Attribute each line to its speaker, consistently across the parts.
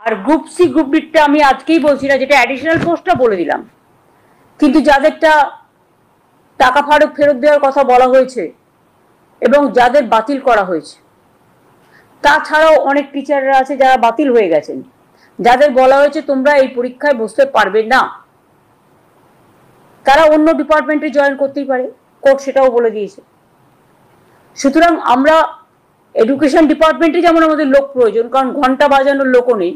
Speaker 1: আর group C group ডিটা আমি আজকেই বলছি না, যেটা অ্যাডিশনাল পোস্টটা বলে দিলাম, কিন্তু যাদেরটা টাকা ফেরত দেওয়ার কথা বলা হয়েছে এবং যাদের বাতিল করা হয়েছে, তাছাড়াও অনেক টিচাররা আছে যারা বাতিল হয়ে গেছেন, যাদের বলা হয়েছে তোমরা এই পরীক্ষায় বসতে পারবে না, তারা অন্য ডিপার্টমেন্টে জয়েন করতেই পারে, কোর্ট সেটাও বলে দিয়েছে। সুতরাং আমরা এডুকেশন ডিপার্টমেন্টে যেমন আমাদের লোক প্রয়োজন, কারণ ঘন্টা বাজানোর লোকও নেই,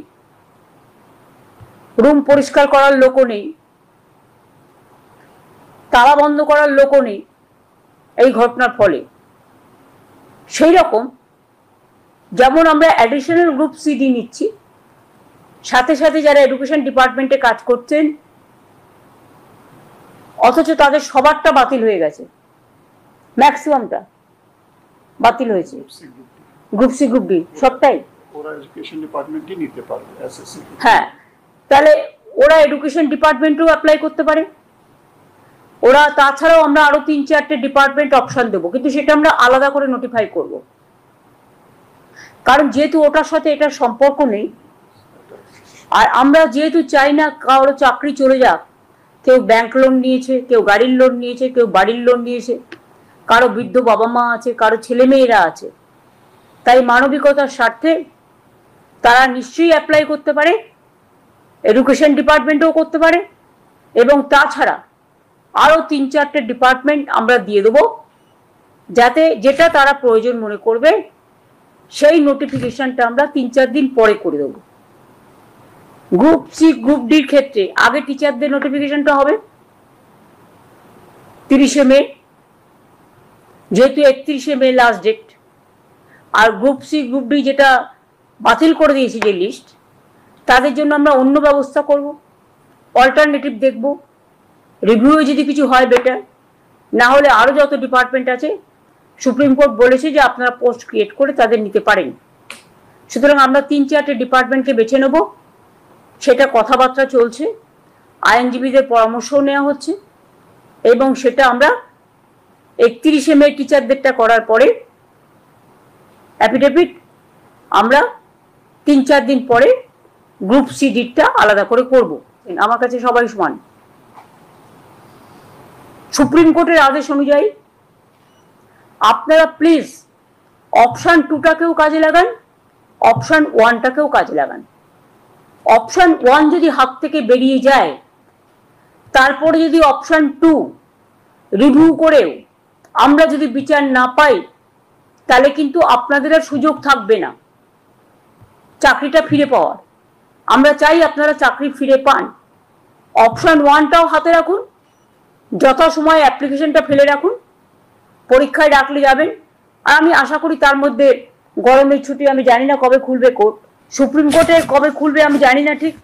Speaker 1: রুম পরিষ্কার করার লোকও নেই, তালা বন্ধ করার লোকও নেই এই ঘটনার ফলে, সেই রকম যেমন আমরা অ্যাডিশনাল গ্রুপ সিডি নিচ্ছি, সাথে সাথে যারা এডুকেশন ডিপার্টমেন্টে কাজ করছেন অথচ তাদের সবারটা বাতিল হয়ে গেছে, ম্যাক্সিমামটা বাতিল হয়েছে, গ্রুপ সি গ্রুপ ডি সবটাই
Speaker 2: ওরা এডুকেশন ডিপার্টমেন্টই নিতে পারবে এসএসসি।
Speaker 1: হ্যাঁ, তাহলে ওরা এডুকেশন ডিপার্টমেন্টেও অ্যাপ্লাই করতে পারে। ওরা তাছাড়াও আমরা আরো 3-4টে ডিপার্টমেন্ট অপশন দেবো, কিন্তু সেটা আমরা আলাদা করে নোটিফাই করব, কারণ যেহেতু ওটার সাথে এটার সম্পর্ক নেই। আর আমরা যেহেতু চাই না কারো চাকরি চলে যাক, কেউ ব্যাংক লোন নিয়েছে, কেউ গাড়ির লোন নিয়েছে, কেউ বাড়ির লোন নিয়েছে, কারো বৃদ্ধ বাবা মা আছে, কারো ছেলে মেয়েরা আছে, তাই মানবিকতার স্বার্থে তারা নিশ্চয়ই অ্যাপ্লাই করতে পারে, এডুকেশন ডিপার্টমেন্টেও করতে পারে, এবং তাছাড়া আরো 3-4টে ডিপার্টমেন্ট আমরা দিয়ে দেবো, যাতে যেটা তারা প্রয়োজন মনে করবে সেই নোটিফিকেশনটা আমরা 3-4 দিন পরে করে দেবো। গ্রুপ সি গ্রুপ ডির ক্ষেত্রে আগে টিচারদের নোটিফিকেশনটা হবে 30শে মে, যেহেতু 31শে মে লাস্ট ডেট। আর গ্রুপ সি গ্রুপ ডি যেটা বাতিল করে দিয়েছি যে লিস্ট, তাদের জন্য আমরা অন্য ব্যবস্থা করব, অল্টারনেটিভ দেখব, রিভিউ যদি কিছু হয় বেটার, না হলে আরো যত ডিপার্টমেন্ট আছে সুপ্রিম কোর্ট বলেছে যে আপনারা পোস্ট ক্রিয়েট করে তাদের নিতে পারেন। সুতরাং আমরা 3-4টে ডিপার্টমেন্টকে বেছে নেব, সেটা কথাবার্তা চলছে, আইনজীবীদের পরামর্শও নেওয়া হচ্ছে, এবং সেটা আমরা 31শে মে টিচারদেরটা করার পরে অ্যাফিডেভিট আমরা 3-4 দিন পরে গ্রুপ সি ডিটা আলাদা করে করব। আমার কাছে সবাই সমান। সুপ্রিম কোর্টের আদেশ অনুযায়ী আপনারা প্লিজ অপশন 2টাকেও কাজে লাগান, অপশন 1টাকেও কাজে লাগান। অপশন 1 যদি হাত থেকে বেরিয়ে যায়, তারপরে যদি অপশন 2 রিভিউ করেও আমরা যদি বিচার না পাই, তাহলে কিন্তু আপনাদের আর সুযোগ থাকবে না চাকরিটা ফিরে পাওয়ার। আমরা চাই আপনারা চাকরি ফিরে পান। অপশন 1টাও হাতে রাখুন, যথাসময়ে অ্যাপ্লিকেশনটা ফেলে রাখুন, পরীক্ষায় ডাকলে যাবেন। আর আমি আশা করি তার মধ্যে গরমের ছুটি, আমি জানি না কবে খুলবে কোর্ট, সুপ্রিম কোর্টে কবে খুলবে আমি জানি না ঠিক,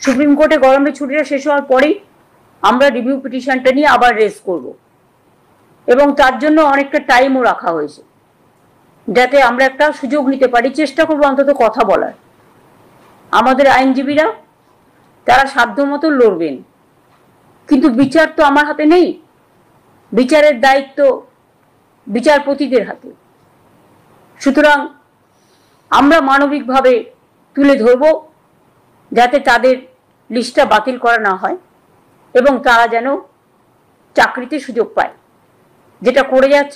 Speaker 1: সুপ্রিম কোর্টে গরমের ছুটিটা শেষ হওয়ার পরেই আমরা রিভিউ পিটিশনটা নিয়ে আবার রেজ করব, এবং তার জন্য অনেকটা টাইমও রাখা হয়েছে, যাতে আমরা একটা সুযোগ নিতে পারি, চেষ্টা করবো অন্তত কথা বলার। আমাদের আইনজীবীরা তারা সাধ্যমতো লড়বেন, কিন্তু বিচার তো আমার হাতে নেই, বিচারের দায়িত্ব বিচারপতিদের হাতে। সুতরাং আমরা মানবিকভাবে তুলে ধরব যাতে তাদের লিস্টটা বাতিল করা না হয় এবং তারা যেন চাকরিতে সুযোগ পায়, যেটা করে যাচ্ছে।